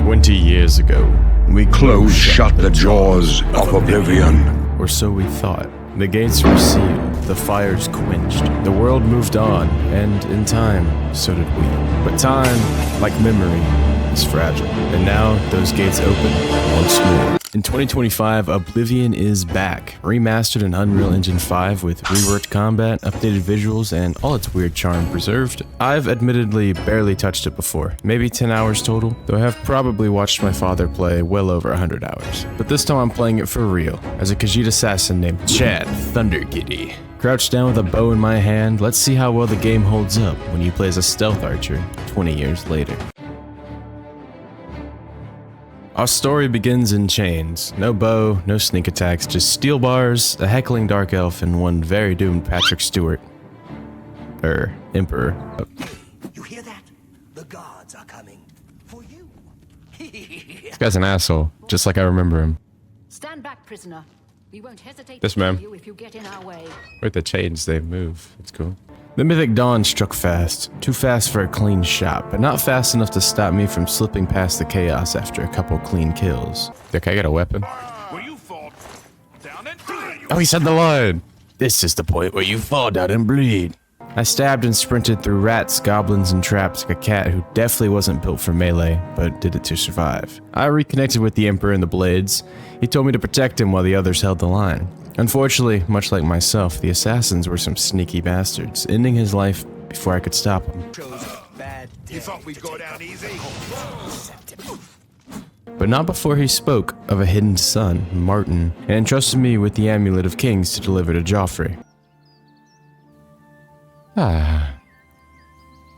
20 years ago, we Close shut the jaws of Oblivion. Or so we thought. The gates were sealed, the fires quenched, the world moved on, and in time, so did we. But time, like memory, is fragile. And now, those gates open once more. In 2025, Oblivion is back, remastered in Unreal Engine 5 with reworked combat, updated visuals, and all its weird charm preserved. I've admittedly barely touched it before, maybe 10 hours total, though I have probably watched my father play well over 100 hours. But this time I'm playing it for real, as a Khajiit assassin named Chad Thunderkitty. Crouched down with a bow in my hand, let's see how well the game holds up when you play as a stealth archer 20 years later. Our story begins in chains. No bow, no sneak attacks, just steel bars, a heckling dark elf, and one very doomed Patrick Stewart. Emperor. You hear that? The gods are coming for you. This guy's an asshole, just like I remember him. Stand back, prisoner. We won't hesitate Yes, to ma'am. kill you if you get in our way. With the chains, they move. It's cool. The Mythic dawn struck fast. Too fast for a clean shot, but not fast enough to stop me from slipping past the chaos after a couple clean kills. Can I get a weapon? Oh, he said the line! This is the point where you fall down and bleed. I stabbed and sprinted through rats, goblins, and traps like a cat who definitely wasn't built for melee, but did it to survive. I reconnected with the Emperor and the Blades. He told me to protect him while the others held the line. Unfortunately, much like myself, the assassins were some sneaky bastards, ending his life before I could stop him. You thought we'd go down easy? But not before he spoke of a hidden son, Martin, and entrusted me with the Amulet of Kings to deliver to Joffrey.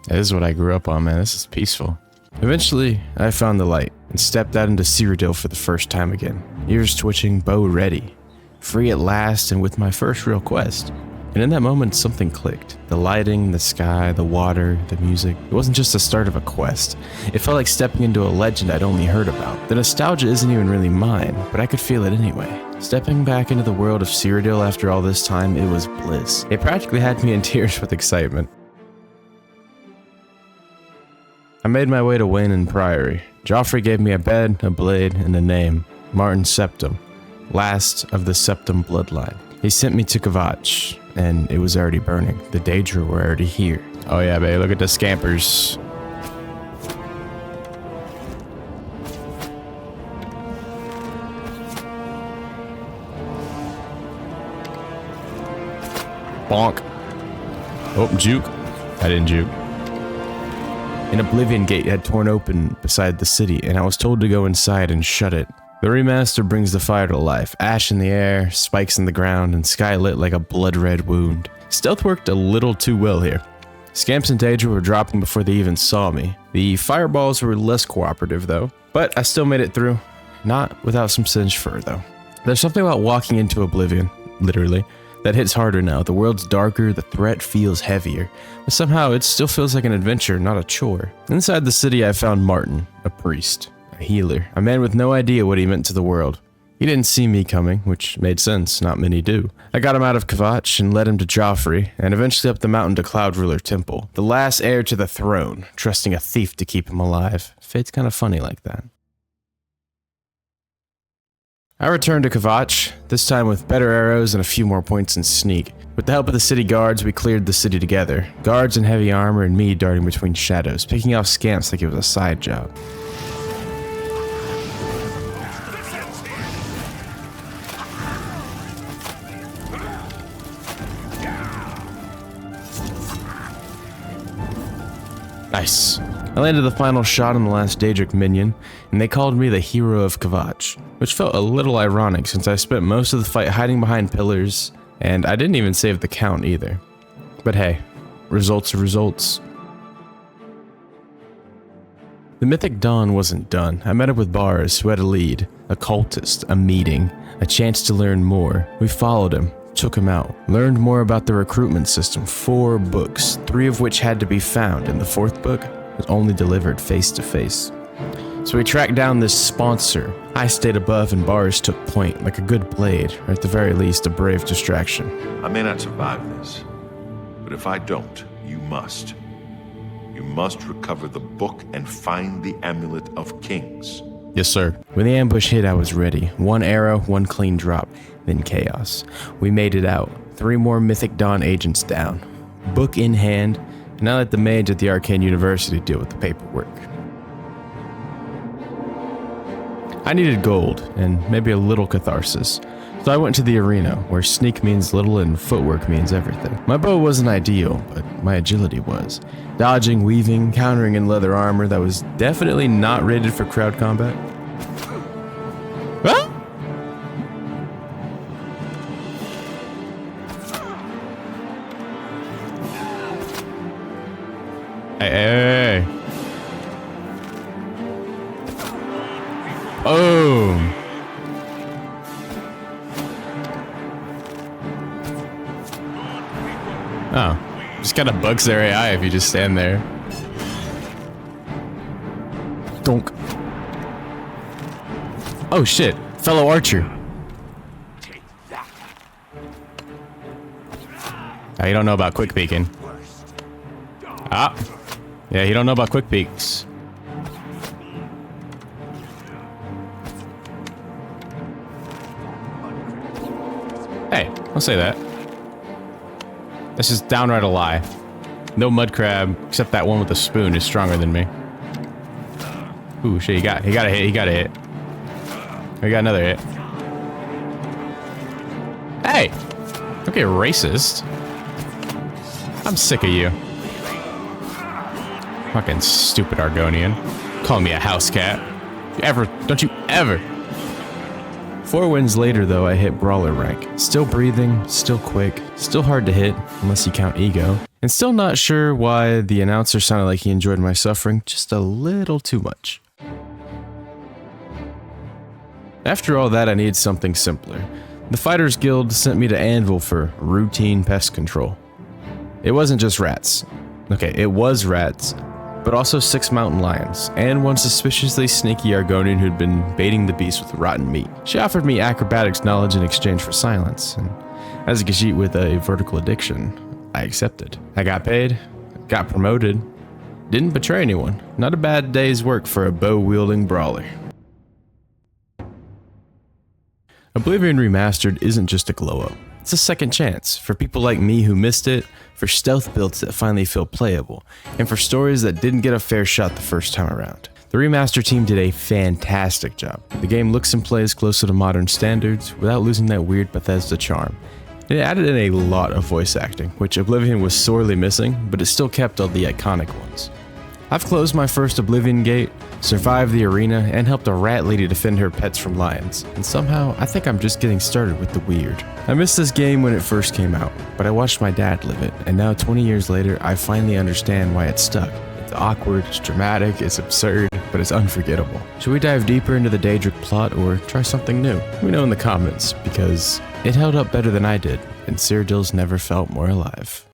This is what I grew up on, man. This is peaceful. Eventually, I found the light and stepped out into Cyrodiil for the first time again. Ears twitching, bow ready. Free at last and with my first real quest. And in that moment, something clicked. The lighting, the sky, the water, the music. It wasn't just the start of a quest. It felt like stepping into a legend I'd only heard about. The nostalgia isn't even really mine, but I could feel it anyway. Stepping back into the world of Cyrodiil after all this time, it was bliss. It practically had me in tears with excitement. I made my way to Wayne Priory. Joffrey gave me a bed, a blade, and a name. Martin Septim. Last of the Septim bloodline. He sent me to Kvatch, and it was already burning. The Daedra were already here. Oh yeah, babe, look at the scampers. Bonk. Oh, juke. I didn't juke. An Oblivion gate had torn open beside the city, and I was told to go inside and shut it. The remaster brings the fire to life, ash in the air, spikes in the ground, and sky lit like a blood-red wound. Stealth worked a little too well here. Scamps and Daedra were dropping before they even saw me. The fireballs were less cooperative though, but I still made it through. Not without some singed fur though. There's something about walking into Oblivion, literally, that hits harder now. The world's darker, the threat feels heavier, but somehow it still feels like an adventure, not a chore. Inside the city I found Martin, a priest. A healer, a man with no idea what he meant to the world. He didn't see me coming, which made sense, not many do. I got him out of Kvatch and led him to Joffrey, and eventually up the mountain to Cloud Ruler Temple, the last heir to the throne, trusting a thief to keep him alive. Fate's kind of funny like that. I returned to Kvatch, this time with better arrows and a few more points in sneak. With the help of the city guards, we cleared the city together. Guards in heavy armor and me darting between shadows, picking off scamps like it was a side job. Nice. I landed the final shot on the last Daedric minion, and they called me the hero of Kvatch, which felt a little ironic since I spent most of the fight hiding behind pillars, and I didn't even save the count either. But hey, results are results. The Mythic Dawn wasn't done. I met up with Bars, who had a lead, a cultist, a meeting, a chance to learn more. We followed him, took him out, learned more about the recruitment system. 4 books, 3 of which had to be found, and the 4th book was only delivered face to face. So we tracked down this sponsor. I stayed above and Bars took point, like a good blade, or at the very least a brave distraction. I may not survive this, but if I don't, you must. You must recover the book and find the Amulet of Kings. Yes, sir. When the ambush hit, I was ready. One arrow, one clean drop, then chaos. We made it out. 3 more Mythic Dawn agents down. Book in hand, and now let the mage at the Arcane University deal with the paperwork. I needed gold, and maybe a little catharsis. So I went to the arena, where sneak means little and footwork means everything. My bow wasn't ideal, but my agility was. Dodging, weaving, countering in leather armor that was definitely not rated for crowd combat. Huh? Hey. Boom. Oh, just kind of bugs their AI if you just stand there. Donk. Oh shit, fellow archer. Oh, you don't know about quick peeking. Ah. Yeah, you don't know about quick peeks. Hey, don't say that. That's just downright a lie. No mud crab, except that one with the spoon is stronger than me. Ooh, shit, he got a hit, he got a hit. We got another hit. Hey! Don't get racist. I'm sick of you. Fucking stupid Argonian. Call me a house cat. Don't you ever. 4 wins later, though, I hit Brawler rank. Still breathing, still quick, still hard to hit, unless you count ego. And still not sure why the announcer sounded like he enjoyed my suffering just a little too much. After all that, I needed something simpler. The Fighters Guild sent me to Anvil for routine pest control. It wasn't just rats. Okay, it was rats, but also 6 mountain lions, and one suspiciously sneaky Argonian who'd been baiting the beast with rotten meat. She offered me acrobatics knowledge in exchange for silence, and as a Khajiit with a vertical addiction, I accepted. I got paid, got promoted, didn't betray anyone. Not a bad day's work for a bow-wielding brawler. Oblivion Remastered isn't just a glow-up. It's a second chance for people like me who missed it, for stealth builds that finally feel playable, and for stories that didn't get a fair shot the first time around. The remaster team did a fantastic job. The game looks and plays closer to modern standards without losing that weird Bethesda charm. It added in a lot of voice acting, which Oblivion was sorely missing, but it still kept all the iconic ones. I've closed my first Oblivion gate, survived the arena, and helped a rat lady defend her pets from lions, and somehow I think I'm just getting started with the weird. I missed this game when it first came out, but I watched my dad live it, and now 20 years later I finally understand why it stuck. It's awkward, it's dramatic, it's absurd, but it's unforgettable. Should we dive deeper into the Daedric plot or try something new? Let me know in the comments, because it held up better than I did, and Cyrodiil's never felt more alive.